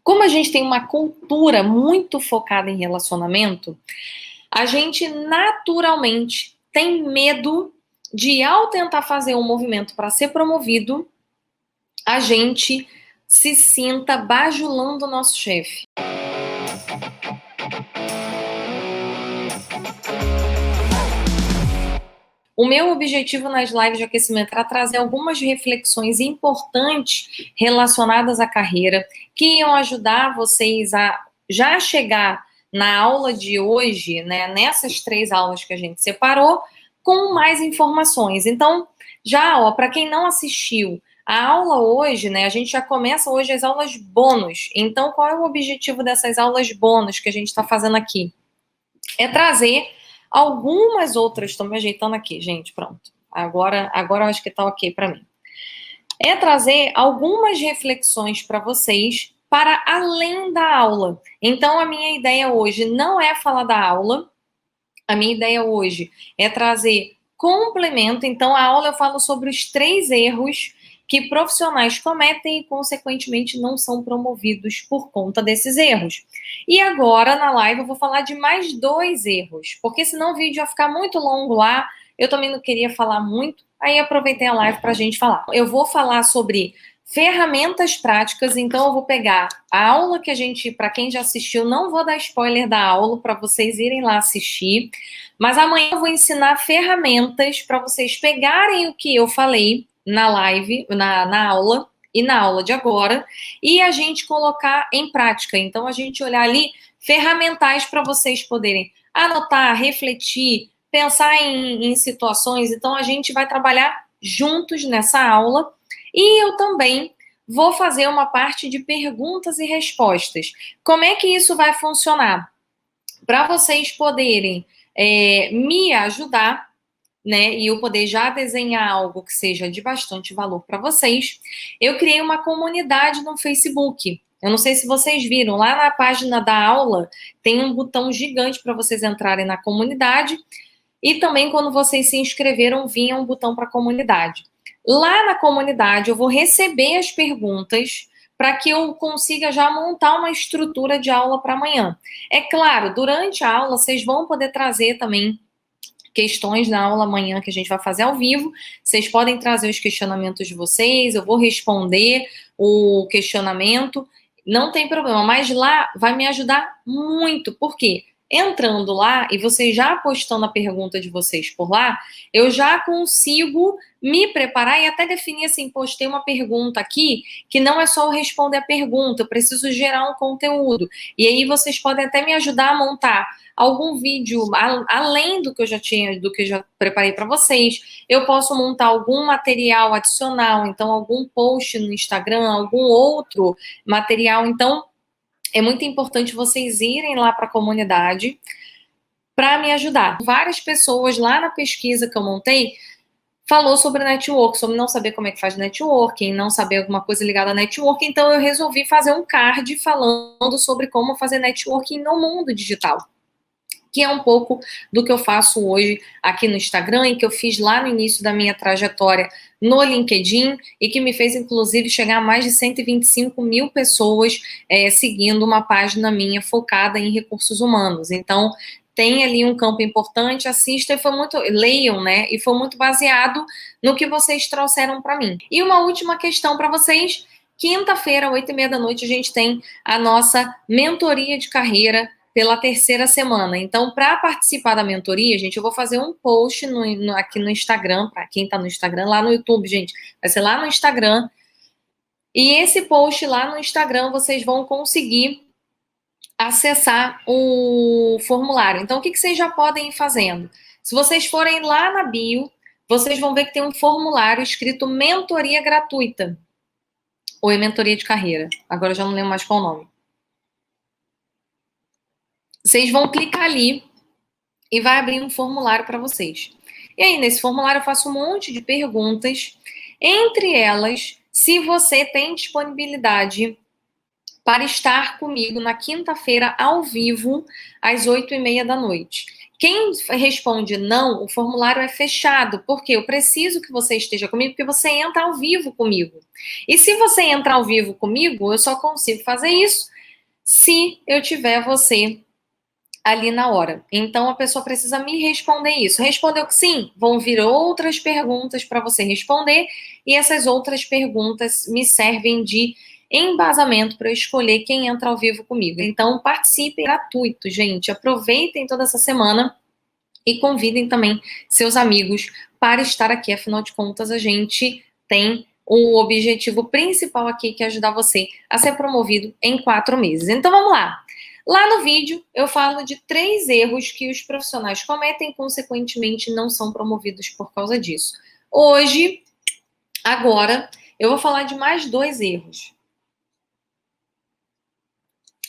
Como a gente tem uma cultura muito focada em relacionamento, a gente naturalmente tem medo de, ao tentar fazer um movimento para ser promovido, a gente se sinta bajulando o nosso chefe. O meu objetivo nas lives de aquecimento era trazer algumas reflexões importantes relacionadas à carreira, que iam ajudar vocês a já chegar na aula de hoje, né, nessas 3 aulas que a gente separou, com mais informações. Então, já, ó, para quem não assistiu, a aula hoje, né, a gente já começa hoje as aulas bônus. Então, qual é o objetivo dessas aulas bônus que a gente está fazendo aqui? É trazer algumas outras, estou me ajeitando aqui, gente, pronto. Agora eu acho que tá ok para mim. É trazer algumas reflexões para vocês para além da aula. Então, a minha ideia hoje não é falar da aula, a minha ideia hoje é trazer complemento. Então, a aula eu falo sobre os 3 erros que profissionais cometem e, consequentemente, não são promovidos por conta desses erros. E agora, na live, eu vou falar de mais 2 erros, porque senão o vídeo ia ficar muito longo lá, eu também não queria falar muito, aí aproveitei a live para a gente falar. Eu vou falar sobre ferramentas práticas, então eu vou pegar a aula que a gente, para quem já assistiu, não vou dar spoiler da aula para vocês irem lá assistir, mas amanhã eu vou ensinar ferramentas para vocês pegarem o que eu falei na live, na aula e na aula de agora, e a gente colocar em prática. Então, a gente olhar ali ferramentais para vocês poderem anotar, refletir, pensar em situações. Então, a gente vai trabalhar juntos nessa aula. E eu também vou fazer uma parte de perguntas e respostas. Como é que isso vai funcionar? Para vocês poderem me ajudar, né, e eu poder já desenhar algo que seja de bastante valor para vocês, eu criei uma comunidade no Facebook. Eu não sei se vocês viram, lá na página da aula tem um botão gigante para vocês entrarem na comunidade, e também quando vocês se inscreveram, vinha um botão para a comunidade. Lá na comunidade eu vou receber as perguntas para que eu consiga já montar uma estrutura de aula para amanhã. É claro, durante a aula vocês vão poder trazer também questões na aula amanhã que a gente vai fazer ao vivo. Vocês podem trazer os questionamentos de vocês, eu vou responder o questionamento, não tem problema, mas lá vai me ajudar muito, porque entrando lá e vocês já postando a pergunta de vocês por lá, eu já consigo me preparar e até definir assim, postei uma pergunta aqui, que não é só eu responder a pergunta, eu preciso gerar um conteúdo. E aí vocês podem até me ajudar a montar algum vídeo além do que eu já tinha, do que eu já preparei para vocês. Eu posso montar algum material adicional, então algum post no Instagram, algum outro material. Então é muito importante vocês irem lá para a comunidade para me ajudar. Várias pessoas lá na pesquisa que eu montei falou sobre network, sobre não saber como é que faz networking, não saber alguma coisa ligada a networking, então eu resolvi fazer um card falando sobre como fazer networking no mundo digital, que é um pouco do que eu faço hoje aqui no Instagram e que eu fiz lá no início da minha trajetória no LinkedIn e que me fez, inclusive, chegar a mais de 125 mil pessoas seguindo uma página minha focada em recursos humanos. Então, tem ali um campo importante, assista e foi muito, leiam, né? E foi muito baseado no que vocês trouxeram para mim. E uma última questão para vocês. Quinta-feira, 8h30 da noite, a gente tem a nossa mentoria de carreira pela 3ª semana. Então, para participar da mentoria, gente, eu vou fazer um post aqui no Instagram, para quem está no Instagram, lá no YouTube, gente, vai ser lá no Instagram. E esse post lá no Instagram, vocês vão conseguir acessar o formulário. Então, o que vocês já podem ir fazendo? Se vocês forem lá na bio, vocês vão ver que tem um formulário escrito mentoria gratuita. Ou é mentoria de carreira. Agora eu já não lembro mais qual o nome. Vocês vão clicar ali e vai abrir um formulário para vocês. E aí, nesse formulário, eu faço um monte de perguntas. Entre elas, se você tem disponibilidade para estar comigo na quinta-feira, ao vivo, às 8h30 da noite. Quem responde não, o formulário é fechado, porque eu preciso que você esteja comigo, porque você entra ao vivo comigo. E se você entrar ao vivo comigo, eu só consigo fazer isso se eu tiver você ali na hora. Então a pessoa precisa me responder isso. Respondeu que sim, vão vir outras perguntas para você responder, e essas outras perguntas me servem de embasamento para eu escolher quem entra ao vivo comigo. Então participem, gratuito, gente. Aproveitem toda essa semana e convidem também seus amigos para estar aqui. Afinal de contas, a gente tem o objetivo principal aqui, que é ajudar você a ser promovido em 4 meses. Então vamos lá. Lá no vídeo, eu falo de 3 erros que os profissionais cometem e, consequentemente, não são promovidos por causa disso. Hoje, agora, eu vou falar de mais 2 erros.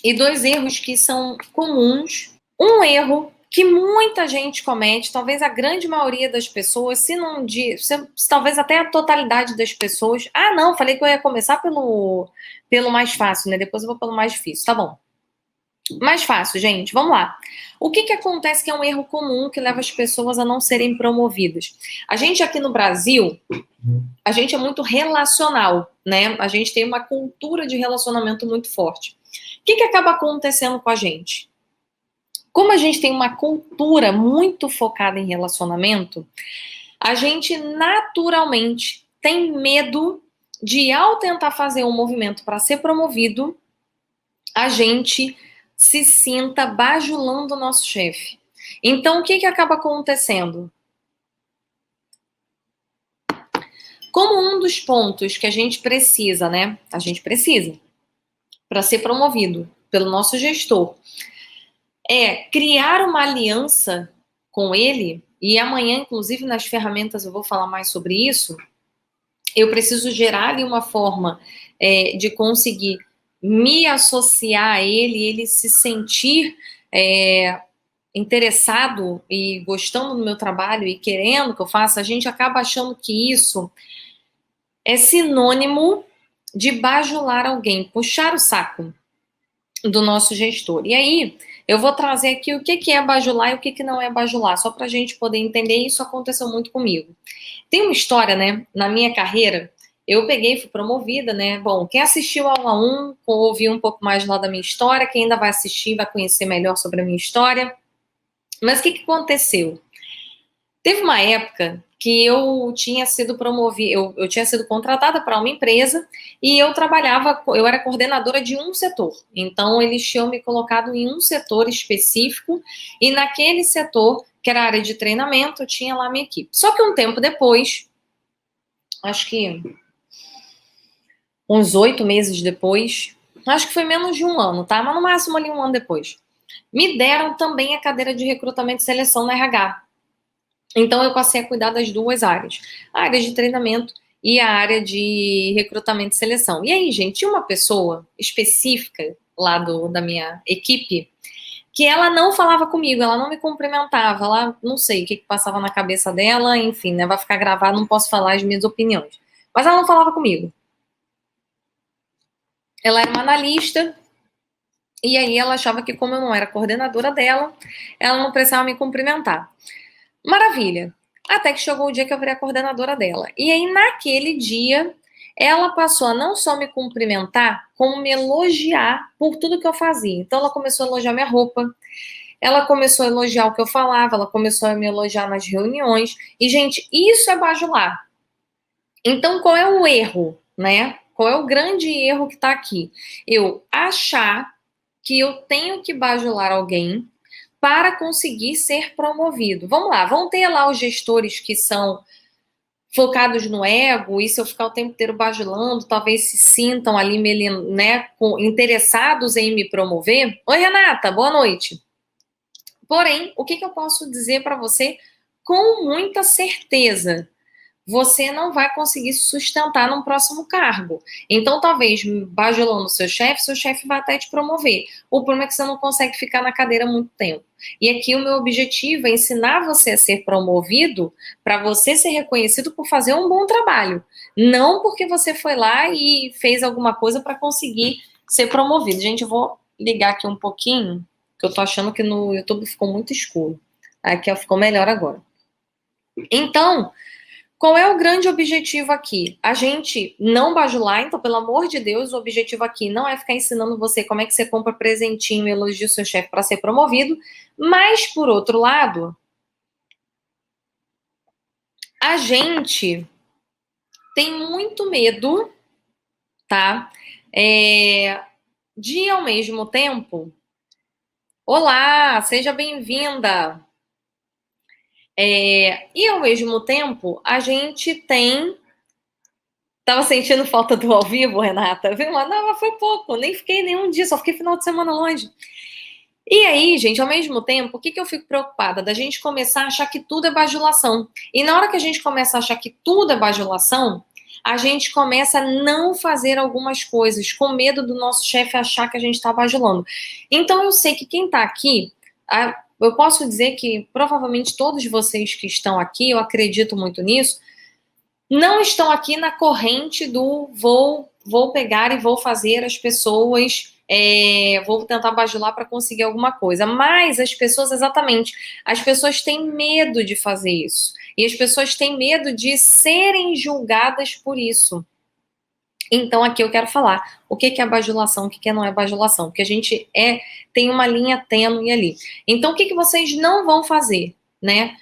E 2 erros que são comuns. Um erro que muita gente comete, talvez a grande maioria das pessoas, se não talvez até a totalidade das pessoas. Ah, não, falei que eu ia começar pelo mais fácil, né? Depois eu vou pelo mais difícil, tá bom. Mais fácil, gente, vamos lá. O que acontece que é um erro comum que leva as pessoas a não serem promovidas? A gente aqui no Brasil, a gente é muito relacional, né? A gente tem uma cultura de relacionamento muito forte. O que acaba acontecendo com a gente? Como a gente tem uma cultura muito focada em relacionamento, a gente naturalmente tem medo de, ao tentar fazer um movimento para ser promovido, a gente se sinta bajulando o nosso chefe. Então, o que acaba acontecendo? Como um dos pontos que a gente precisa, né? A gente precisa, para ser promovido pelo nosso gestor, é criar uma aliança com ele, e amanhã, inclusive, nas ferramentas eu vou falar mais sobre isso. Eu preciso gerar ali uma forma de conseguir me associar a ele se sentir interessado e gostando do meu trabalho e querendo que eu faça. A gente acaba achando que isso é sinônimo de bajular alguém, puxar o saco do nosso gestor. E aí, eu vou trazer aqui o que é bajular e o que não é bajular, só para a gente poder entender. Isso aconteceu muito comigo. Tem uma história, né, na minha carreira, eu peguei, fui promovida, né, bom, quem assistiu ao 1 a 1, ouviu um pouco mais lá da minha história, quem ainda vai assistir vai conhecer melhor sobre a minha história. Mas o que aconteceu? Teve uma época que eu tinha sido promovida, eu tinha sido contratada para uma empresa e eu era coordenadora de um setor. Então, eles tinham me colocado em um setor específico e naquele setor, que era a área de treinamento, eu tinha lá a minha equipe. Só que um tempo depois, acho que uns 8 meses depois, acho que foi menos de um ano, tá? Mas no máximo ali um ano depois, me deram também a cadeira de recrutamento e seleção na RH. Então, eu passei a cuidar das 2 áreas, a área de treinamento e a área de recrutamento e seleção. E aí, gente, tinha uma pessoa específica lá da minha equipe que ela não falava comigo, ela não me cumprimentava, ela não sei o que passava na cabeça dela, enfim, né, vai ficar gravado, não posso falar as minhas opiniões. Mas ela não falava comigo. Ela era uma analista, e aí ela achava que, como eu não era coordenadora dela, ela não precisava me cumprimentar. Maravilha. Até que chegou o dia que eu virei a coordenadora dela. E aí, naquele dia, ela passou a não só me cumprimentar, como me elogiar por tudo que eu fazia. Então, ela começou a elogiar minha roupa, ela começou a elogiar o que eu falava, ela começou a me elogiar nas reuniões. E, gente, isso é bajular. Então, qual é o erro, né? Qual é o grande erro que tá aqui? Eu achar que eu tenho que bajular alguém para conseguir ser promovido. Vamos lá, vão ter lá os gestores que são focados no ego, e se eu ficar o tempo inteiro bajulando, talvez se sintam ali, né, interessados em me promover. Oi, Renata, boa noite. Porém, o que eu posso dizer para você com muita certeza? Você não vai conseguir se sustentar num próximo cargo. Então, talvez, bajulando seu chefe vai até te promover. O problema é que você não consegue ficar na cadeira muito tempo. E aqui o meu objetivo é ensinar você a ser promovido para você ser reconhecido por fazer um bom trabalho. Não porque você foi lá e fez alguma coisa para conseguir ser promovido. Gente, eu vou ligar aqui um pouquinho, que eu tô achando que no YouTube ficou muito escuro. Aqui ficou melhor agora. Então, Qual é o grande objetivo aqui? A gente não bajular, então, pelo amor de Deus, o objetivo aqui não é ficar ensinando você como é que você compra presentinho e elogia o seu chefe para ser promovido, mas, por outro lado, a gente tem muito medo, tá? De, ao mesmo tempo... Olá, seja bem-vinda! E, ao mesmo tempo, a gente tem... Tava sentindo falta do ao vivo, Renata? Viu? Mas foi pouco, nem fiquei nenhum dia, só fiquei final de semana longe. E aí, gente, ao mesmo tempo, o que eu fico preocupada? Da gente começar a achar que tudo é bajulação. E na hora que a gente começa a achar que tudo é bajulação, a gente começa a não fazer algumas coisas, com medo do nosso chefe achar que a gente está bajulando. Então, eu sei que quem está aqui, eu posso dizer que provavelmente todos vocês que estão aqui, eu acredito muito nisso, não estão aqui na corrente do vou pegar e vou fazer as pessoas, vou tentar bajular para conseguir alguma coisa. Mas as pessoas, exatamente, as pessoas têm medo de fazer isso. E as pessoas têm medo de serem julgadas por isso. Então, aqui eu quero falar o que é bajulação, o que não é bajulação. Porque a gente tem uma linha tênue ali. Então, o que vocês não vão fazer, né?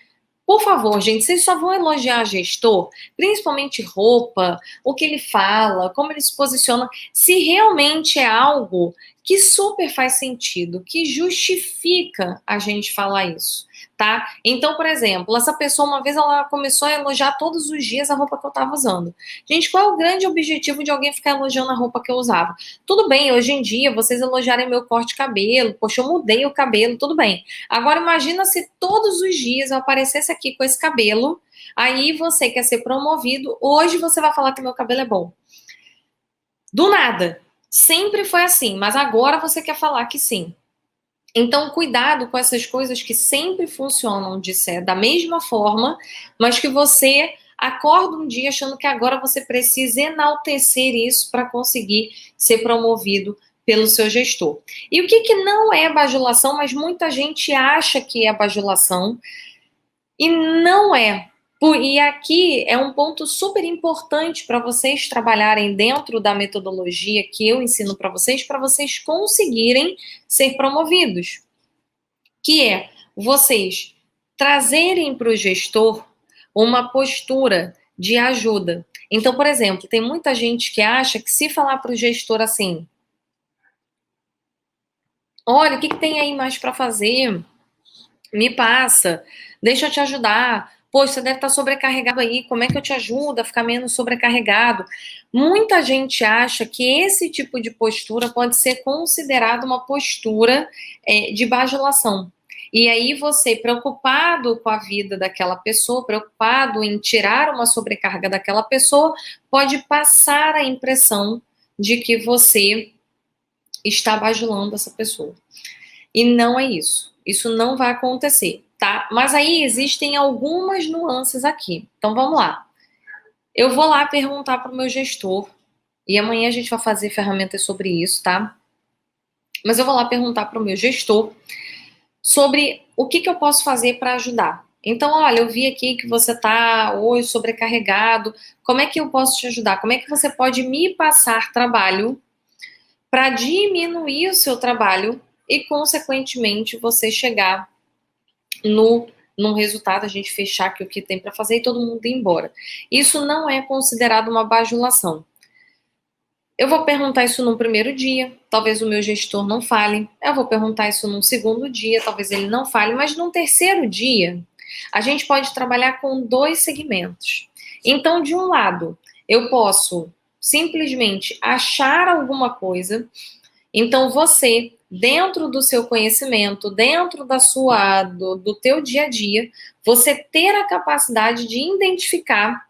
Por favor, gente, vocês só vão elogiar gestor, principalmente roupa, o que ele fala, como ele se posiciona, se realmente é algo que super faz sentido, que justifica a gente falar isso, tá? Então, por exemplo, essa pessoa, uma vez ela começou a elogiar todos os dias a roupa que eu tava usando. Gente, qual é o grande objetivo de alguém ficar elogiando a roupa que eu usava? Tudo bem, hoje em dia, vocês elogiarem meu corte de cabelo, poxa, eu mudei o cabelo, tudo bem. Agora, imagina se todos os dias eu aparecesse aqui com esse cabelo, aí você quer ser promovido, hoje você vai falar que meu cabelo é bom. Do nada. Sempre foi assim, mas agora você quer falar que sim. Então, cuidado com essas coisas que sempre funcionam da mesma forma, mas que você acorda um dia achando que agora você precisa enaltecer isso para conseguir ser promovido pelo seu gestor. E o que não é bajulação, mas muita gente acha que é bajulação e não é. E aqui é um ponto super importante para vocês trabalharem dentro da metodologia que eu ensino para vocês conseguirem ser promovidos, que é vocês trazerem para o gestor uma postura de ajuda. Então, por exemplo, tem muita gente que acha que se falar para o gestor assim, olha, o que tem aí mais para fazer? Me passa, deixa eu te ajudar. Poxa, você deve estar sobrecarregado aí, como é que eu te ajudo a ficar menos sobrecarregado? Muita gente acha que esse tipo de postura pode ser considerado uma postura de bajulação. E aí você, preocupado com a vida daquela pessoa, preocupado em tirar uma sobrecarga daquela pessoa, pode passar a impressão de que você está bajulando essa pessoa. E não é isso. Isso não vai acontecer, tá? Mas aí existem algumas nuances aqui. Então vamos lá. Eu vou lá perguntar para o meu gestor, e amanhã a gente vai fazer ferramentas sobre isso, tá? Mas eu vou lá perguntar para o meu gestor sobre o que eu posso fazer para ajudar. Então, olha, eu vi aqui que você está hoje sobrecarregado. Como é que eu posso te ajudar? Como é que você pode me passar trabalho para diminuir o seu trabalho e, consequentemente, você chegar num resultado, a gente fechar aqui o que tem para fazer e todo mundo ir embora. Isso não é considerado uma bajulação. Eu vou perguntar isso no primeiro dia, talvez o meu gestor não fale. Eu vou perguntar isso num segundo dia, talvez ele não fale. Mas num terceiro dia, a gente pode trabalhar com 2 segmentos. Então, de um lado, eu posso simplesmente achar alguma coisa. Então, você, dentro do seu conhecimento, dentro do teu dia a dia, você ter a capacidade de identificar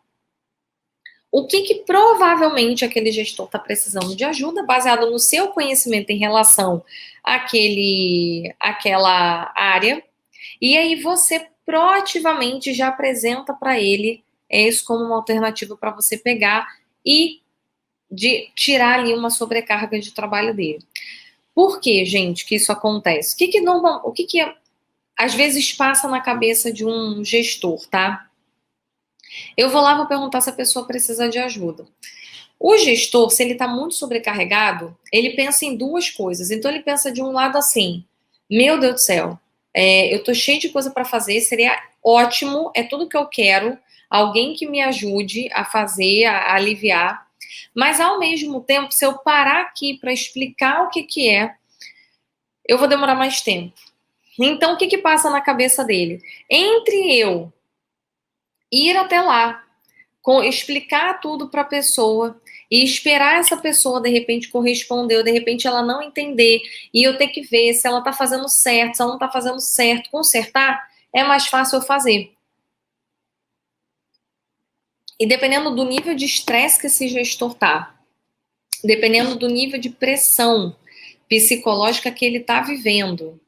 o que provavelmente aquele gestor está precisando de ajuda, baseado no seu conhecimento em relação àquela área, e aí você proativamente já apresenta para ele isso como uma alternativa para você pegar e de tirar ali uma sobrecarga de trabalho dele. Por que, gente, que isso acontece? O que às vezes passa na cabeça de um gestor, tá? Eu vou lá, vou perguntar se a pessoa precisa de ajuda. O gestor, se ele está muito sobrecarregado, ele pensa em duas coisas. Então, ele pensa de um lado assim: meu Deus do céu, eu estou cheio de coisa para fazer, seria ótimo, é tudo que eu quero, alguém que me ajude a fazer, a aliviar. Mas, ao mesmo tempo, se eu parar aqui para explicar o que, que é, eu vou demorar mais tempo. Então, o que, que passa na cabeça dele? Entre eu ir até lá, explicar tudo para a pessoa e esperar essa pessoa de repente corresponder, ou de repente ela não entender, e eu ter que ver se ela está fazendo certo, se ela não está fazendo certo, consertar, é mais fácil eu fazer. E dependendo do nível de estresse que esse gestor tá, dependendo do nível de pressão psicológica que ele está vivendo,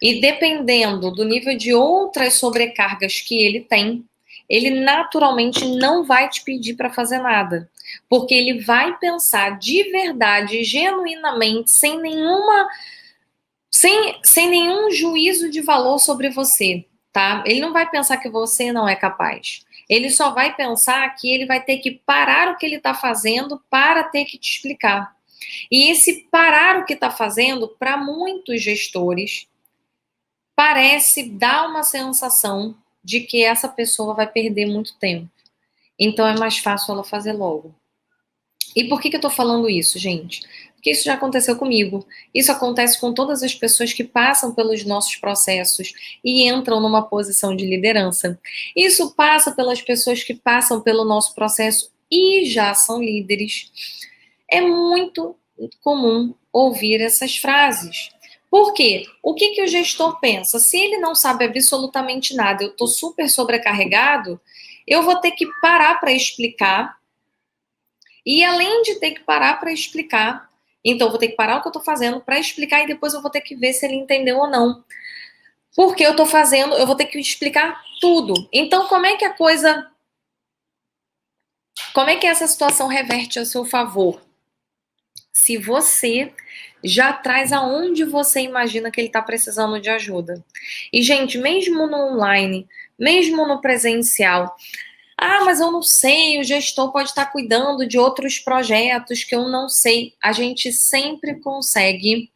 e dependendo do nível de outras sobrecargas que ele tem, ele naturalmente não vai te pedir para fazer nada, porque ele vai pensar de verdade, genuinamente, sem nenhum juízo de valor sobre você, tá? Ele não vai pensar que você não é capaz. Ele só vai pensar que ele vai ter que parar o que ele está fazendo para ter que te explicar. E esse parar o que está fazendo, para muitos gestores, parece dar uma sensação de que essa pessoa vai perder muito tempo. Então é mais fácil ela fazer logo. E por que eu tô falando isso, gente? Porque isso já aconteceu comigo. Isso acontece com todas as pessoas que passam pelos nossos processos e entram numa posição de liderança. Isso passa pelas pessoas que passam pelo nosso processo e já são líderes. É muito comum ouvir essas frases. Por quê? O que o gestor pensa? Se ele não sabe absolutamente nada, eu estou super sobrecarregado, eu vou ter que parar para explicar. E além de ter que parar para explicar, então eu vou ter que parar o que eu estou fazendo para explicar e depois eu vou ter que ver se ele entendeu ou não. Porque eu estou fazendo, eu vou ter que explicar tudo. Então, como é que essa situação reverte a seu favor? Se você já traz aonde você imagina que ele está precisando de ajuda. E, gente, mesmo no online, mesmo no presencial, mas eu não sei, o gestor pode estar cuidando de outros projetos que eu não sei. A gente sempre consegue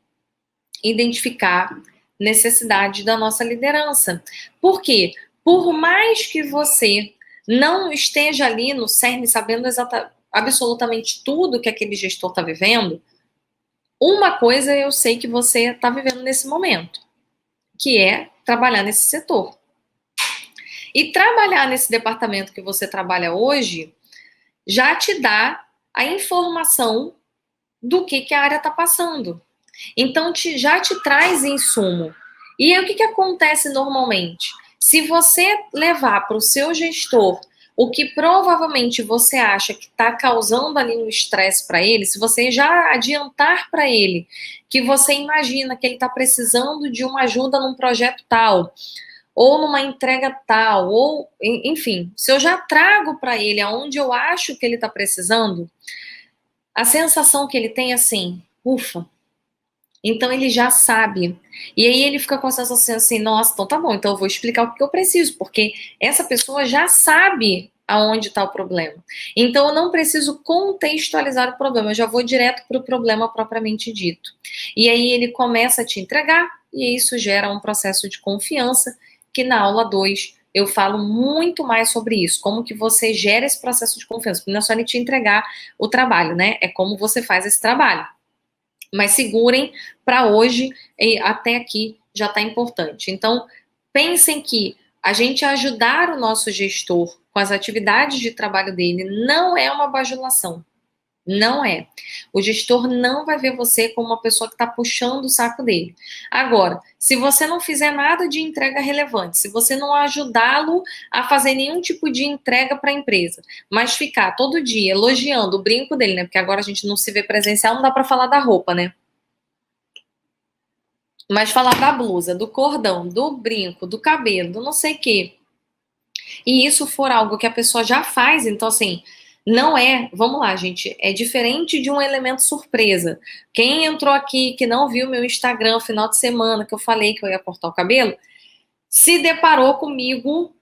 identificar necessidade da nossa liderança. Por quê? Por mais que você não esteja ali no cerne sabendo absolutamente tudo que aquele gestor está vivendo, uma coisa eu sei que você está vivendo nesse momento, que é trabalhar nesse setor. E trabalhar nesse departamento que você trabalha hoje já te dá a informação do que a área está passando. Então, já te traz insumo. E aí, o que acontece normalmente? Se você levar para o seu gestor o que provavelmente você acha que está causando ali um estresse para ele, se você já adiantar para ele que você imagina que ele está precisando de uma ajuda num projeto tal, ou numa entrega tal, ou enfim, se eu já trago para ele aonde eu acho que ele está precisando, a sensação que ele tem é assim, ufa, então ele já sabe. E aí ele fica com a sensação assim, nossa, então tá bom, então eu vou explicar o que eu preciso, porque essa pessoa já sabe aonde está o problema. Então eu não preciso contextualizar o problema, eu já vou direto para o problema propriamente dito. E aí ele começa a te entregar, e isso gera um processo de confiança, que na aula 2 eu falo muito mais sobre isso, como que você gera esse processo de confiança, porque não é só ele te entregar o trabalho, né? É como você faz esse trabalho. Mas segurem para hoje, e até aqui já está importante. Então, pensem que a gente ajudar o nosso gestor com as atividades de trabalho dele não é uma bajulação. Não é. O gestor não vai ver você como uma pessoa que está puxando o saco dele. Agora, se você não fizer nada de entrega relevante, se você não ajudá-lo a fazer nenhum tipo de entrega para a empresa, mas ficar todo dia elogiando o brinco dele, né? Porque agora a gente não se vê presencial, não dá para falar da roupa, né? Mas falar da blusa, do cordão, do brinco, do cabelo, do não sei o quê. E isso for algo que a pessoa já faz, então assim, não é, vamos lá, gente, é diferente de um elemento surpresa. Quem entrou aqui que não viu meu Instagram final de semana que eu falei que eu ia cortar o cabelo, se deparou comigo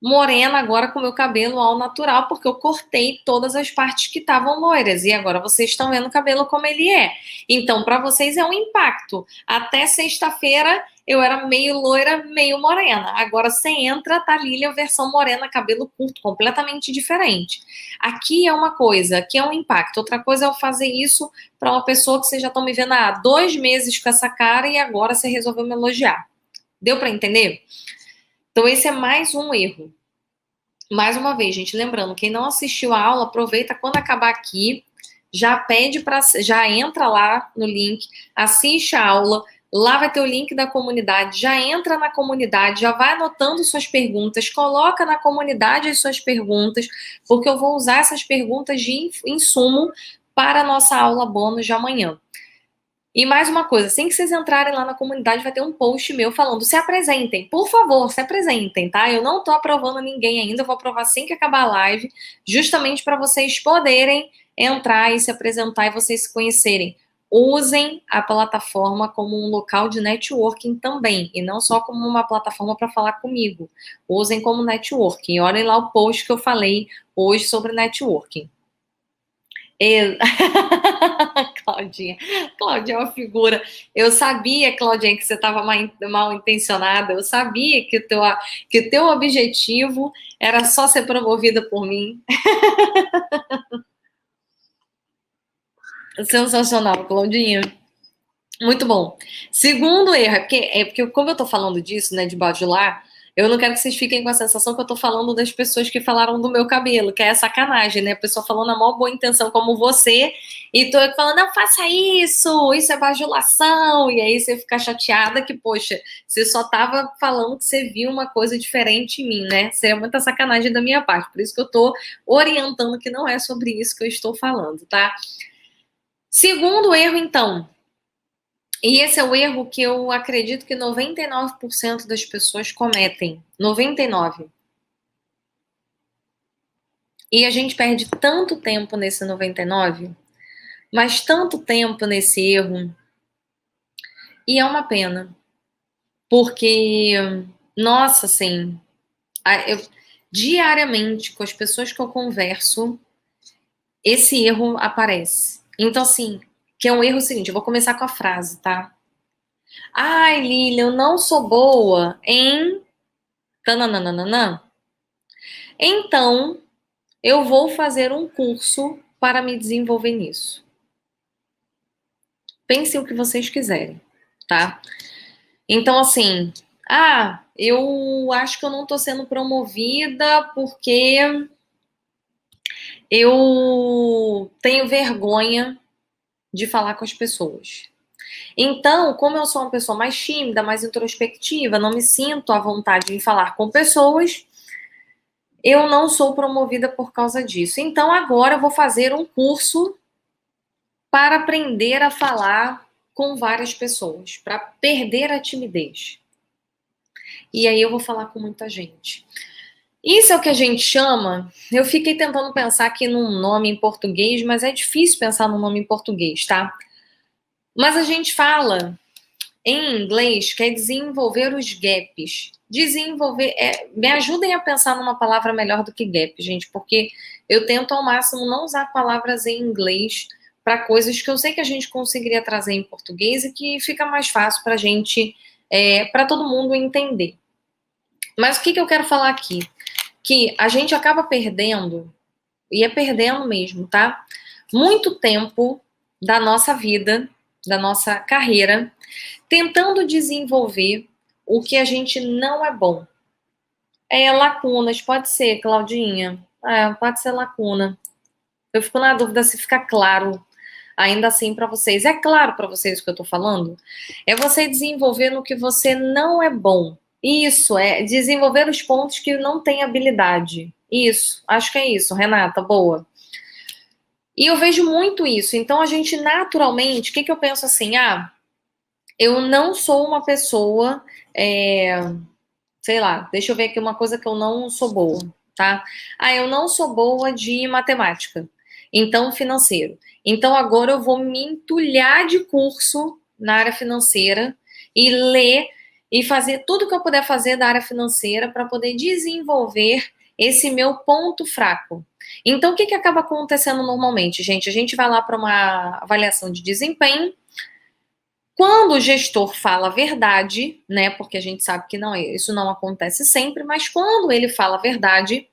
morena agora com meu cabelo ao natural, porque eu cortei todas as partes que estavam loiras. E agora vocês estão vendo o cabelo como ele é. Então, para vocês é um impacto. Até sexta-feira eu era meio loira, meio morena. Agora você entra, tá Lilia, versão morena, cabelo curto, completamente diferente. Aqui é uma coisa, aqui é um impacto. Outra coisa é eu fazer isso para uma pessoa que vocês já estão me vendo há 2 meses com essa cara e agora você resolveu me elogiar. Deu para entender? Então, esse é mais um erro. Mais uma vez, gente, lembrando, quem não assistiu a aula, aproveita quando acabar aqui, já pede para, já entra lá no link, assiste a aula, lá vai ter o link da comunidade, já entra na comunidade, já vai anotando suas perguntas, coloca na comunidade as suas perguntas, porque eu vou usar essas perguntas de insumo para a nossa aula bônus de amanhã. E mais uma coisa, assim que vocês entrarem lá na comunidade, vai ter um post meu falando, se apresentem, por favor, se apresentem, tá? Eu não tô aprovando ninguém ainda, eu vou aprovar assim que acabar a live, justamente para vocês poderem entrar e se apresentar e vocês se conhecerem. Usem a plataforma como um local de networking também, e não só como uma plataforma para falar comigo. Usem como networking. Olhem lá o post que eu falei hoje sobre networking. Claudinha. Claudinha é uma figura. Eu sabia, Claudinha, que você estava mal intencionada. Eu sabia que o teu objetivo era só ser promovida por mim. Sensacional, Claudinha. Muito bom. Segundo erro, é porque como eu tô falando disso, né, de bajular, eu não quero que vocês fiquem com a sensação que eu tô falando das pessoas que falaram do meu cabelo, que é sacanagem, né? A pessoa falou na maior boa intenção, como você, e tô falando, não faça isso é bajulação, e aí você fica chateada que, poxa, você só tava falando que você viu uma coisa diferente em mim, né? Seria muita sacanagem da minha parte, por isso que eu tô orientando que não é sobre isso que eu estou falando, tá? Segundo erro, então. E esse é o erro que eu acredito que 99% das pessoas cometem. 99%. E a gente perde tanto tempo nesse 99%, mas tanto tempo nesse erro. E é uma pena. Porque, nossa, assim, diariamente com as pessoas que eu converso, esse erro aparece. Então, assim, que é um erro seguinte, eu vou começar com a frase, tá? Ai, Lilia, eu não sou boa em... Tananana. Então, eu vou fazer um curso para me desenvolver nisso. Pensem o que vocês quiserem, tá? Então, assim, eu acho que eu não tô sendo promovida porque eu tenho vergonha de falar com as pessoas. Então, como eu sou uma pessoa mais tímida, mais introspectiva, não me sinto à vontade em falar com pessoas, eu não sou promovida por causa disso. Então, agora eu vou fazer um curso para aprender a falar com várias pessoas, para perder a timidez. E aí eu vou falar com muita gente. Isso é o que a gente chama. Eu fiquei tentando pensar aqui num nome em português, mas é difícil pensar num nome em português, tá? Mas a gente fala em inglês que é desenvolver os gaps. Desenvolver. Me ajudem a pensar numa palavra melhor do que gap, gente, porque eu tento ao máximo não usar palavras em inglês para coisas que eu sei que a gente conseguiria trazer em português e que fica mais fácil para a gente, para todo mundo entender. Mas o que eu quero falar aqui? Que a gente acaba perdendo, e é perdendo mesmo, tá? Muito tempo da nossa vida, da nossa carreira, tentando desenvolver o que a gente não é bom. Lacunas, pode ser, Claudinha. Pode ser lacuna. Eu fico na dúvida se fica claro ainda assim para vocês. É claro para vocês o que eu tô falando? É você desenvolver no que você não é bom. Isso, é desenvolver os pontos que não tem habilidade. Isso, acho que é isso, Renata, boa. E eu vejo muito isso. Então a gente naturalmente, o que eu penso assim? Eu não sou uma pessoa, sei lá, deixa eu ver aqui uma coisa que eu não sou boa, tá? Eu não sou boa de matemática, então financeiro. Então agora eu vou me entulhar de curso na área financeira e ler e fazer tudo que eu puder fazer da área financeira para poder desenvolver esse meu ponto fraco. Então, o que acaba acontecendo normalmente, gente? A gente vai lá para uma avaliação de desempenho. Quando o gestor fala a verdade, né? Porque a gente sabe que isso não acontece sempre, mas quando ele fala a verdade,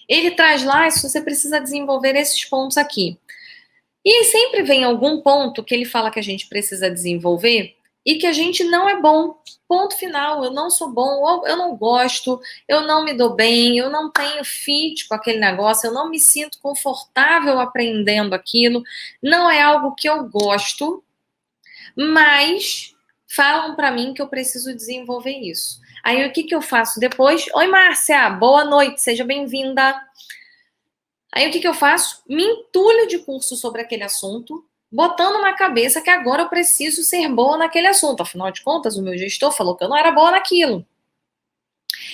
ele traz lá, se você precisa desenvolver esses pontos aqui. E sempre vem algum ponto que ele fala que a gente precisa desenvolver e que a gente não é bom. Ponto final, eu não sou bom, eu não gosto, eu não me dou bem, eu não tenho fit com aquele negócio, eu não me sinto confortável aprendendo aquilo, não é algo que eu gosto, mas falam para mim que eu preciso desenvolver isso. Aí o que eu faço depois? Oi, Márcia, boa noite, seja bem-vinda. Aí o que eu faço? Me entulho de curso sobre aquele assunto, botando na cabeça que agora eu preciso ser boa naquele assunto. Afinal de contas, o meu gestor falou que eu não era boa naquilo.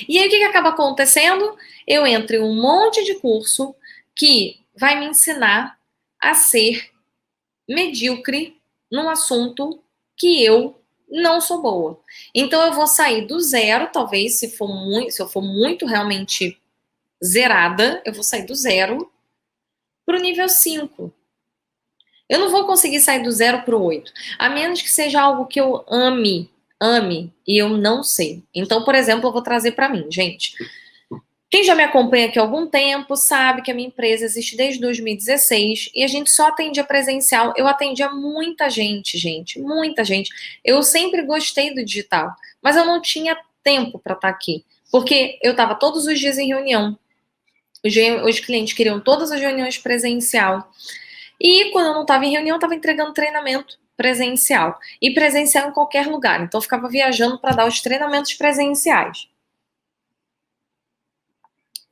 E aí o que acaba acontecendo? Eu entro em um monte de curso que vai me ensinar a ser medíocre num assunto que eu não sou boa. Então eu vou sair do zero, talvez se eu for muito realmente zerada, eu vou sair do zero para o nível 5. Eu não vou conseguir sair do 0 para o 8, a menos que seja algo que eu ame, e eu não sei. Então, por exemplo, eu vou trazer para mim, gente. Quem já me acompanha aqui há algum tempo sabe que a minha empresa existe desde 2016 e a gente só atendia presencial. Eu atendia muita gente, muita gente. Eu sempre gostei do digital, mas eu não tinha tempo para estar aqui, porque eu estava todos os dias em reunião. Os clientes queriam todas as reuniões presencial. E quando eu não estava em reunião, eu estava entregando treinamento presencial. E presencial em qualquer lugar. Então eu ficava viajando para dar os treinamentos presenciais.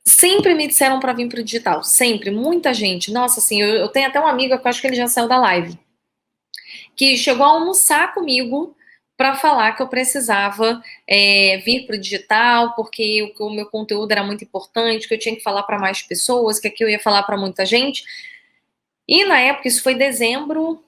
Sempre me disseram para vir para o digital. Sempre. Muita gente. Nossa, assim, eu tenho até um amigo que eu acho que ele já saiu da live. Que chegou a almoçar comigo para falar que eu precisava vir para o digital, porque o meu conteúdo era muito importante, que eu tinha que falar para mais pessoas, que aqui eu ia falar para muita gente. E na época, isso foi dezembro,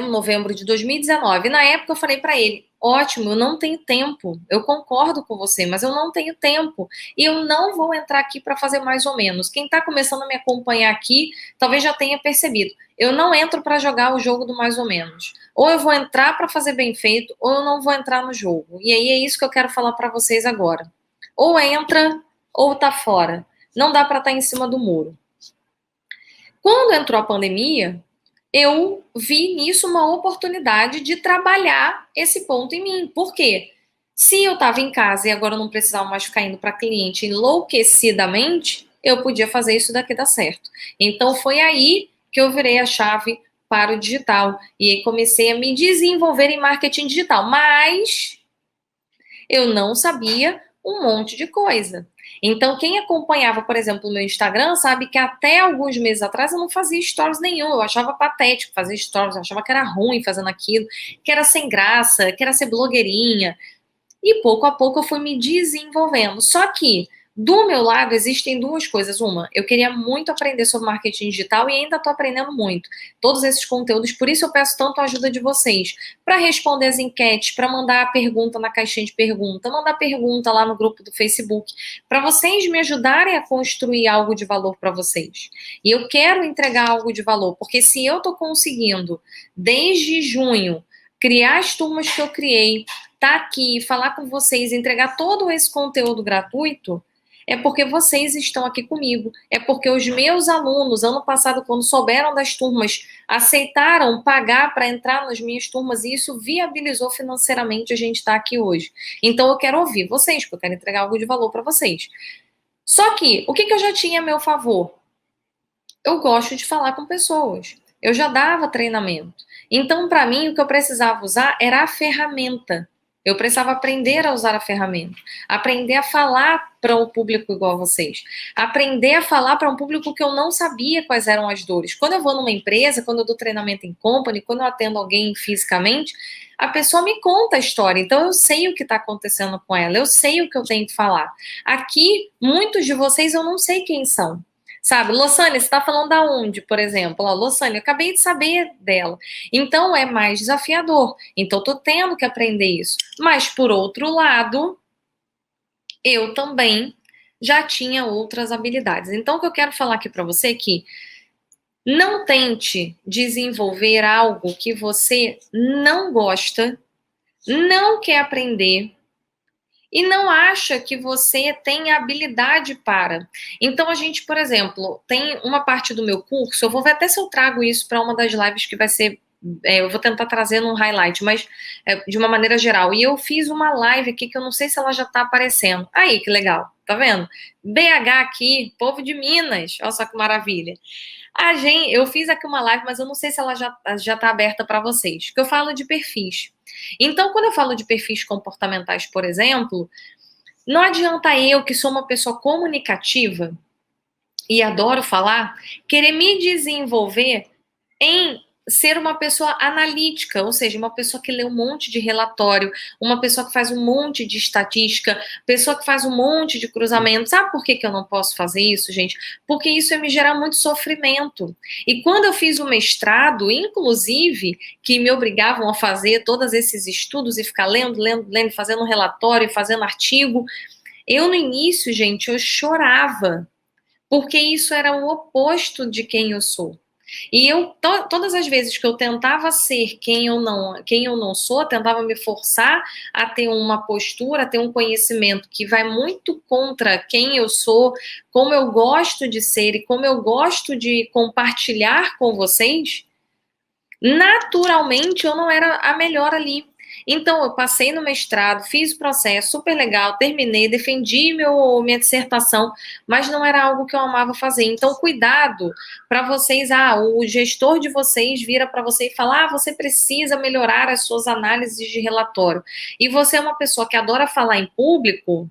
novembro de 2019. E na época eu falei para ele, ótimo, eu não tenho tempo. Eu concordo com você, mas eu não tenho tempo. E eu não vou entrar aqui para fazer mais ou menos. Quem está começando a me acompanhar aqui, talvez já tenha percebido. Eu não entro para jogar o jogo do mais ou menos. Ou eu vou entrar para fazer bem feito, ou eu não vou entrar no jogo. E aí é isso que eu quero falar para vocês agora. Ou entra, ou tá fora. Não dá para estar em cima do muro. Quando entrou a pandemia, eu vi nisso uma oportunidade de trabalhar esse ponto em mim. Por quê? Se eu estava em casa e agora eu não precisava mais ficar indo para cliente enlouquecidamente, eu podia fazer isso daqui dar certo. Então foi aí que eu virei a chave para o digital e aí comecei a me desenvolver em marketing digital, mas eu não sabia um monte de coisa. Então, quem acompanhava, por exemplo, o meu Instagram, sabe que até alguns meses atrás eu não fazia stories nenhum. Eu achava patético fazer stories, eu achava que era ruim fazendo aquilo, que era sem graça, que era ser blogueirinha. E pouco a pouco eu fui me desenvolvendo. Só que, do meu lado, existem duas coisas. Uma, eu queria muito aprender sobre marketing digital e ainda estou aprendendo muito. Todos esses conteúdos, por isso eu peço tanto a ajuda de vocês. Para responder as enquetes, para mandar a pergunta na caixinha de pergunta, mandar pergunta lá no grupo do Facebook, para vocês me ajudarem a construir algo de valor para vocês. E eu quero entregar algo de valor, porque se eu estou conseguindo, desde junho, criar as turmas que eu criei, tá aqui, falar com vocês, entregar todo esse conteúdo gratuito, é porque vocês estão aqui comigo. É porque os meus alunos, ano passado, quando souberam das turmas, aceitaram pagar para entrar nas minhas turmas e isso viabilizou financeiramente a gente estar aqui hoje. Então eu quero ouvir vocês, porque eu quero entregar algo de valor para vocês. Só que, o que eu já tinha a meu favor? Eu gosto de falar com pessoas. Eu já dava treinamento. Então, para mim, o que eu precisava usar era a ferramenta. Eu precisava aprender a usar a ferramenta, aprender a falar para um público igual a vocês, aprender a falar para um público que eu não sabia quais eram as dores. Quando eu vou numa empresa, quando eu dou treinamento em company, quando eu atendo alguém fisicamente, a pessoa me conta a história, então eu sei o que está acontecendo com ela, eu sei o que eu tenho que falar. Aqui, muitos de vocês eu não sei quem são. Sabe, Losane, você está falando da onde, por exemplo? Ó, Losane, eu acabei de saber dela. Então é mais desafiador. Então eu tô tendo que aprender isso. Mas por outro lado, eu também já tinha outras habilidades. Então o que eu quero falar aqui para você é que não tente desenvolver algo que você não gosta, não quer aprender e não acha que você tem habilidade para. Então, a gente, por exemplo, tem uma parte do meu curso, eu vou ver até se eu trago isso para uma das lives que vai ser. Eu vou tentar trazer num highlight, mas de uma maneira geral. E eu fiz uma live aqui que eu não sei se ela já tá aparecendo. Aí, que legal, tá vendo? BH aqui, povo de Minas, olha só que maravilha. Eu fiz aqui uma live, mas eu não sei se ela já tá aberta para vocês, que eu falo de perfis. Então, quando eu falo de perfis comportamentais, por exemplo, não adianta eu, que sou uma pessoa comunicativa e adoro falar, querer me desenvolver em ser uma pessoa analítica, ou seja, uma pessoa que lê um monte de relatório, uma pessoa que faz um monte de estatística, pessoa que faz um monte de cruzamento. Sabe por que eu não posso fazer isso, gente? Porque isso ia me gerar muito sofrimento. E quando eu fiz o mestrado, inclusive, que me obrigavam a fazer todos esses estudos e ficar lendo, fazendo um relatório, fazendo artigo, eu no início, gente, eu chorava, porque isso era o oposto de quem eu sou. E todas as vezes que eu tentava ser quem eu não sou, tentava me forçar a ter uma postura, a ter um conhecimento que vai muito contra quem eu sou, como eu gosto de ser e como eu gosto de compartilhar com vocês, naturalmente eu não era a melhor ali. Então, eu passei no mestrado, fiz o processo super legal, terminei, defendi minha dissertação, mas não era algo que eu amava fazer. Então, cuidado para vocês. O gestor de vocês vira para você e fala: você precisa melhorar as suas análises de relatório. E você é uma pessoa que adora falar em público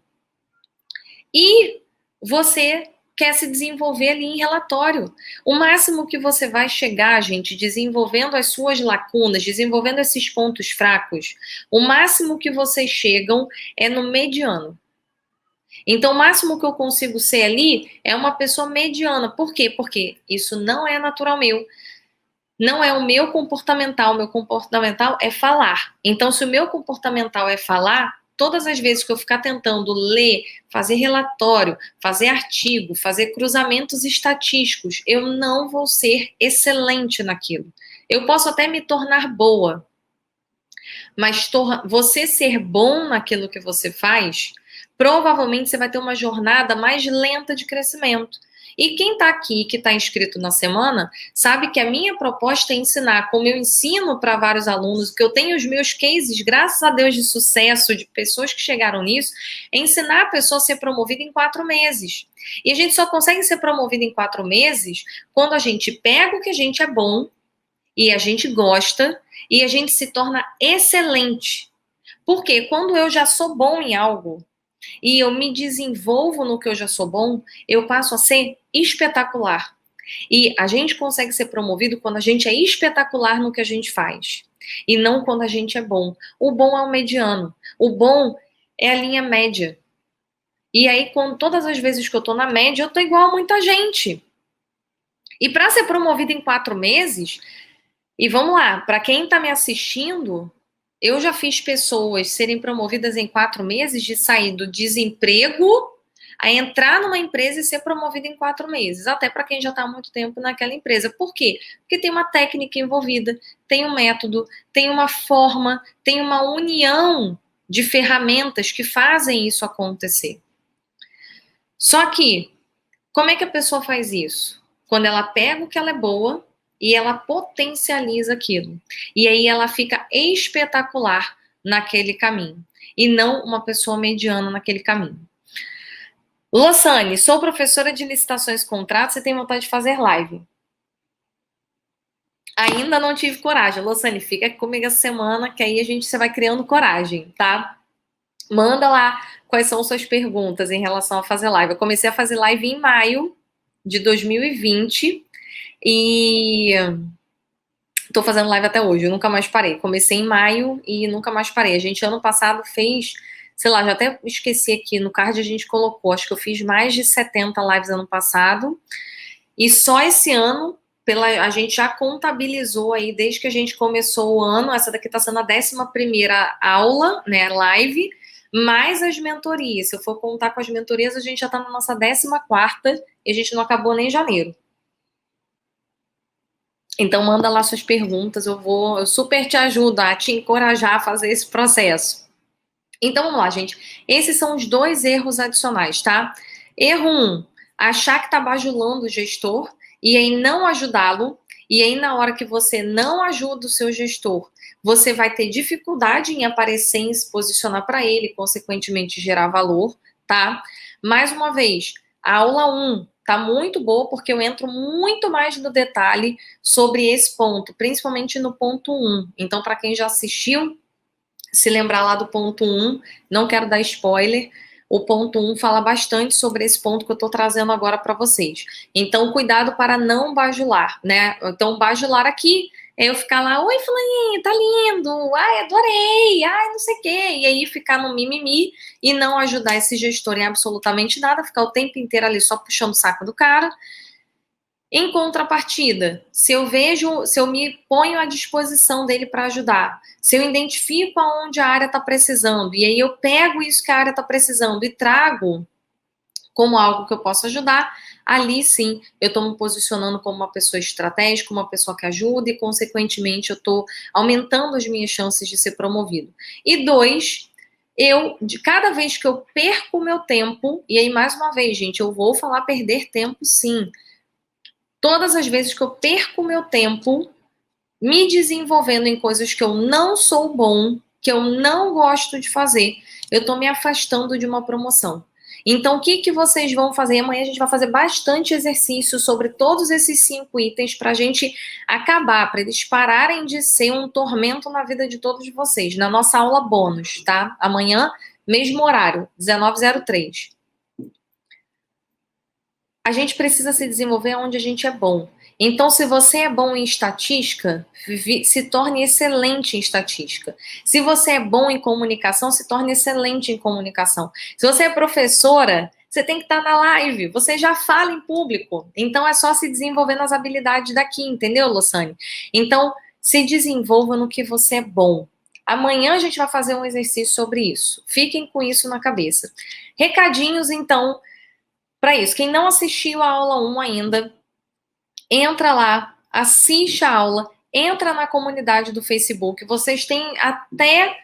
e você quer se desenvolver ali em relatório. O máximo que você vai chegar, gente, desenvolvendo as suas lacunas, desenvolvendo esses pontos fracos, o máximo que vocês chegam é no mediano. Então, o máximo que eu consigo ser ali é uma pessoa mediana. Por quê? Porque isso não é natural meu. Não é o meu comportamental. O meu comportamental é falar. Então, se o meu comportamental é falar, todas as vezes que eu ficar tentando ler, fazer relatório, fazer artigo, fazer cruzamentos estatísticos, eu não vou ser excelente naquilo. Eu posso até me tornar boa, mas você ser bom naquilo que você faz, provavelmente você vai ter uma jornada mais lenta de crescimento. E quem está aqui, que está inscrito na semana, sabe que a minha proposta é ensinar, como eu ensino para vários alunos, que eu tenho os meus cases, graças a Deus, de sucesso, de pessoas que chegaram nisso, é ensinar a pessoa a ser promovida em 4 meses. E a gente só consegue ser promovida em 4 meses quando a gente pega o que a gente é bom e a gente gosta e a gente se torna excelente. Porque quando eu já sou bom em algo, e eu me desenvolvo no que eu já sou bom, eu passo a ser espetacular. E a gente consegue ser promovido quando a gente é espetacular no que a gente faz. E não quando a gente é bom. O bom é o mediano. O bom é a linha média. E aí, todas as vezes que eu tô na média, eu tô igual a muita gente. E para ser promovido em 4 meses, e vamos lá, para quem tá me assistindo, eu já fiz pessoas serem promovidas em 4 meses, de sair do desemprego a entrar numa empresa e ser promovida em 4 meses, até para quem já está há muito tempo naquela empresa. Por quê? Porque tem uma técnica envolvida, tem um método, tem uma forma, tem uma união de ferramentas que fazem isso acontecer. Só que, como é que a pessoa faz isso? Quando ela pega o que ela é boa e ela potencializa aquilo. E aí ela fica espetacular naquele caminho. E não uma pessoa mediana naquele caminho. Losane, sou professora de licitações e contratos e tenho vontade de fazer live. Ainda não tive coragem. Losane, fica aqui comigo essa semana, que aí você vai criando coragem, tá? Manda lá quais são suas perguntas em relação a fazer live. Eu comecei a fazer live em maio de 2020 e tô fazendo live até hoje, eu nunca mais parei. Comecei em maio e nunca mais parei. A gente, ano passado, fez, sei lá, já até esqueci aqui, no card a gente colocou, acho que eu fiz mais de 70 lives ano passado. E só esse ano, a gente já contabilizou aí, desde que a gente começou o ano, essa daqui está sendo a 11ª aula, né, live, mais as mentorias. Se eu for contar com as mentorias, a gente já está na nossa 14ª e a gente não acabou nem em janeiro. Então manda lá suas perguntas, eu super te ajudo a te encorajar a fazer esse processo. Então vamos lá, gente. Esses são os 2 erros adicionais, tá? Erro 1, achar que tá bajulando o gestor e aí não ajudá-lo. E aí na hora que você não ajuda o seu gestor, você vai ter dificuldade em aparecer, em se posicionar para ele, consequentemente gerar valor, tá? Mais uma vez, a aula 1 tá muito boa porque eu entro muito mais no detalhe sobre esse ponto, principalmente no ponto 1. Então, para quem já assistiu, se lembrar lá do ponto 1, não quero dar spoiler, o ponto 1 fala bastante sobre esse ponto que eu tô trazendo agora para vocês. Então, cuidado para não bajular, né? Então, bajular aqui é eu ficar lá, oi, fulaninho, tá lindo, ai, adorei, ai, não sei o quê, e aí ficar no mimimi e não ajudar esse gestor em absolutamente nada, ficar o tempo inteiro ali só puxando o saco do cara. Em contrapartida, se eu me ponho à disposição dele para ajudar, se eu identifico aonde a área está precisando, e aí eu pego isso que a área está precisando e trago como algo que eu posso ajudar, ali sim eu estou me posicionando como uma pessoa estratégica, uma pessoa que ajuda, e consequentemente eu estou aumentando as minhas chances de ser promovido. E 2, de cada vez que eu perco o meu tempo, e aí mais uma vez, gente, eu vou falar perder tempo sim. Todas as vezes que eu perco meu tempo me desenvolvendo em coisas que eu não sou bom, que eu não gosto de fazer, eu estou me afastando de uma promoção. Então, o que vocês vão fazer? Amanhã a gente vai fazer bastante exercício sobre todos esses 5 itens para a gente acabar, para eles pararem de ser um tormento na vida de todos vocês, na nossa aula bônus, tá? Amanhã, mesmo horário, 19h03. A gente precisa se desenvolver onde a gente é bom. Então, se você é bom em estatística, se torne excelente em estatística. Se você é bom em comunicação, se torne excelente em comunicação. Se você é professora, você tem que estar na live. Você já fala em público. Então, é só se desenvolver nas habilidades daqui, entendeu, Losane? Então, se desenvolva no que você é bom. Amanhã a gente vai fazer um exercício sobre isso. Fiquem com isso na cabeça. Recadinhos, então, para isso. Quem não assistiu a aula 1 ainda, entra lá, assiste a aula, entra na comunidade do Facebook. Vocês têm até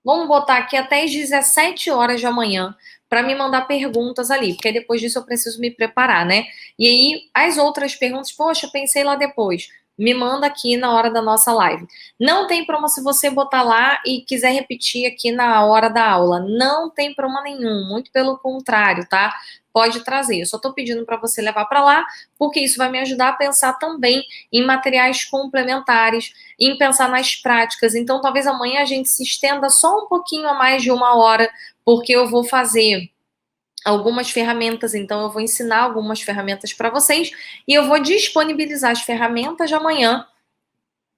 vamos botar aqui, até as 17 horas de amanhã para me mandar perguntas ali, porque depois disso eu preciso me preparar, né? E aí, as outras perguntas, poxa, pensei lá depois. Me manda aqui na hora da nossa live. Não tem problema se você botar lá e quiser repetir aqui na hora da aula. Não tem problema nenhum, muito pelo contrário, tá? Pode trazer. Eu só tô pedindo para você levar para lá, porque isso vai me ajudar a pensar também em materiais complementares, em pensar nas práticas. Então, talvez amanhã a gente se estenda só um pouquinho a mais de 1 hora, porque eu vou fazer algumas ferramentas, então eu vou ensinar algumas ferramentas para vocês e eu vou disponibilizar as ferramentas de amanhã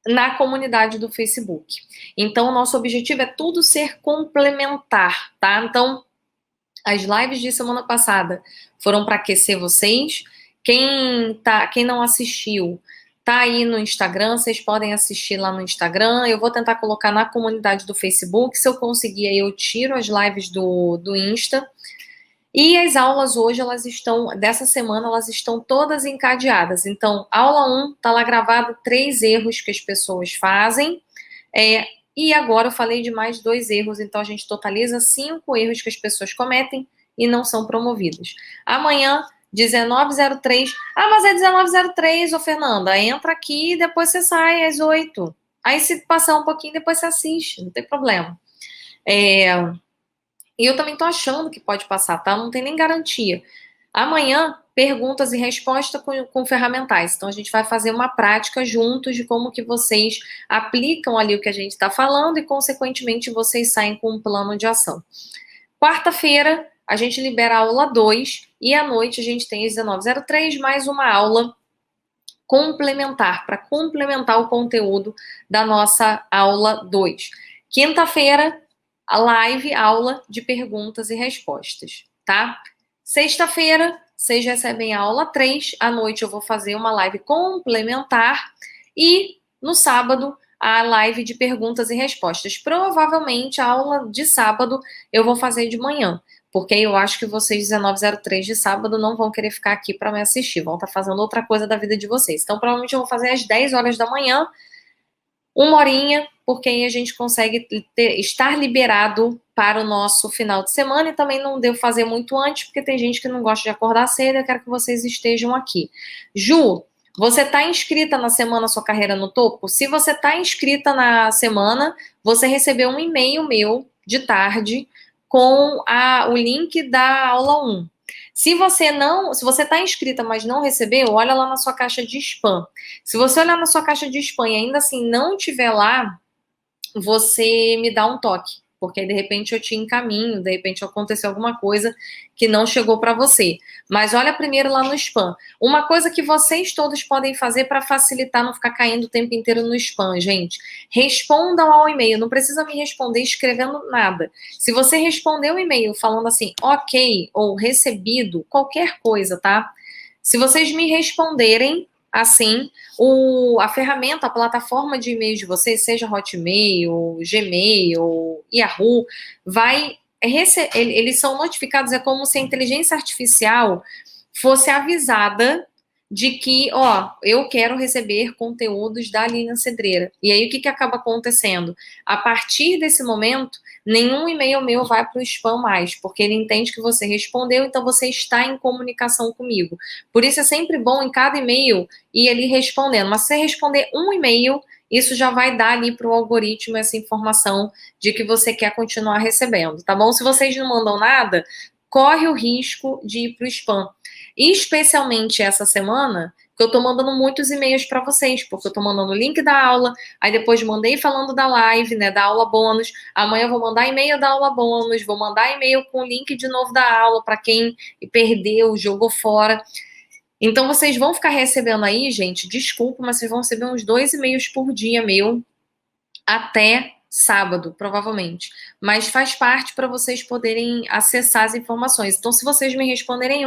na comunidade do Facebook. Então, o nosso objetivo é tudo ser complementar, tá? Então, as lives de semana passada foram para aquecer vocês. Quem não assistiu, tá aí no Instagram, vocês podem assistir lá no Instagram. Eu vou tentar colocar na comunidade do Facebook. Se eu conseguir, aí eu tiro as lives do Insta. E as aulas hoje, dessa semana, elas estão todas encadeadas. Então, aula 1, tá lá gravado 3 erros que as pessoas fazem. E agora eu falei de mais 2 erros, então a gente totaliza 5 erros que as pessoas cometem e não são promovidas. Amanhã, 19h03. Ah, mas é 19h03, ô Fernanda. Entra aqui e depois você sai às 8. Aí se passar um pouquinho, depois você assiste, não tem problema. E eu também tô achando que pode passar, tá? Não tem nem garantia. Amanhã, perguntas e respostas com ferramentais. Então, a gente vai fazer uma prática juntos de como que vocês aplicam ali o que a gente está falando e, consequentemente, vocês saem com um plano de ação. Quarta-feira, a gente libera a aula 2 e à noite a gente tem às 19h03 mais uma aula complementar, para complementar o conteúdo da nossa aula 2. Quinta-feira, a live, aula de perguntas e respostas, tá? Sexta-feira, vocês recebem a aula 3, à noite eu vou fazer uma live complementar e no sábado a live de perguntas e respostas. Provavelmente a aula de sábado eu vou fazer de manhã, porque eu acho que vocês 19:03 de sábado não vão querer ficar aqui para me assistir, vão estar fazendo outra coisa da vida de vocês. Então provavelmente eu vou fazer às 10 horas da manhã, uma horinha, porque aí a gente consegue estar liberado para o nosso final de semana e também não devo fazer muito antes, porque tem gente que não gosta de acordar cedo, eu quero que vocês estejam aqui. Ju, você está inscrita na semana Sua Carreira no Topo? Se você está inscrita na semana, você recebeu um e-mail meu de tarde com o link da aula 1. Se você está inscrita, mas não recebeu, olha lá na sua caixa de spam. Se você olhar na sua caixa de spam e ainda assim não tiver lá, você me dá um toque, porque de repente eu te encaminho, de repente aconteceu alguma coisa que não chegou para você. Mas olha primeiro lá no spam. Uma coisa que vocês todos podem fazer para facilitar não ficar caindo o tempo inteiro no spam, gente. Respondam ao e-mail, não precisa me responder escrevendo nada. Se você responder o e-mail falando assim, ok, ou recebido, qualquer coisa, tá? Se vocês me responderem assim, a ferramenta, a plataforma de e-mail de vocês, seja Hotmail, Gmail, Yahoo, eles são notificados, é como se a inteligência artificial fosse avisada de que, eu quero receber conteúdos da Lilian Cedreira. E aí, o que acaba acontecendo? A partir desse momento, nenhum e-mail meu vai para o spam mais, porque ele entende que você respondeu, então você está em comunicação comigo. Por isso é sempre bom em cada e-mail ir ali respondendo. Mas se você responder um e-mail, isso já vai dar ali para o algoritmo essa informação de que você quer continuar recebendo, tá bom? Se vocês não mandam nada, corre o risco de ir para o spam. E especialmente essa semana, que eu tô mandando muitos e-mails para vocês, porque eu tô mandando o link da aula, aí depois mandei falando da live, né, da aula bônus. Amanhã eu vou mandar e-mail da aula bônus, vou mandar e-mail com o link de novo da aula para quem perdeu, jogou fora. Então vocês vão ficar recebendo aí, gente, desculpa, mas vocês vão receber uns 2 e-mails por dia meu até sábado, provavelmente. Mas faz parte para vocês poderem acessar as informações. Então, se vocês me responderem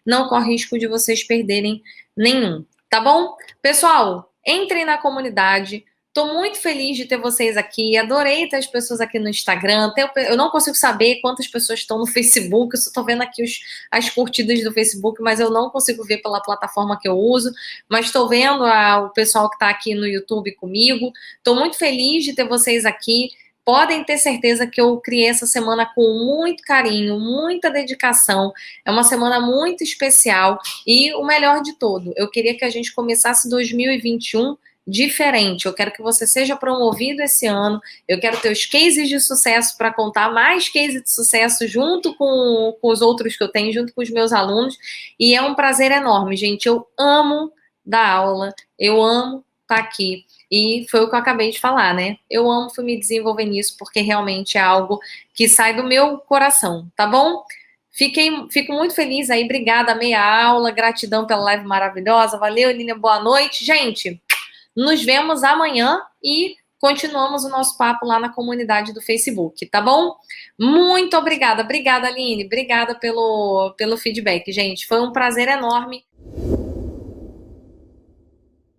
não corre risco de vocês perderem nenhum, tá bom? Pessoal, entrem na comunidade. Tô muito feliz de ter vocês aqui. Adorei ter as pessoas aqui no Instagram. Eu não consigo saber quantas pessoas estão no Facebook. Eu só tô vendo aqui as curtidas do Facebook, mas eu não consigo ver pela plataforma que eu uso. Mas estou vendo o pessoal que está aqui no YouTube comigo. Estou muito feliz de ter vocês aqui. Podem ter certeza que eu criei essa semana com muito carinho, muita dedicação. É uma semana muito especial. E o melhor de tudo, eu queria que a gente começasse 2021 diferente. Eu quero que você seja promovido esse ano. Eu quero ter os cases de sucesso para contar mais cases de sucesso junto com os outros que eu tenho, junto com os meus alunos. E é um prazer enorme, gente. Eu amo dar aula, eu amo estar aqui. E foi o que eu acabei de falar, né? Eu amo me desenvolver nisso, porque realmente é algo que sai do meu coração, tá bom? Fico muito feliz aí. Obrigada, meia aula. Gratidão pela live maravilhosa. Valeu, Lilian. Boa noite. Gente, nos vemos amanhã e continuamos o nosso papo lá na comunidade do Facebook, tá bom? Muito obrigada. Obrigada, Aline. Obrigada pelo feedback, gente. Foi um prazer enorme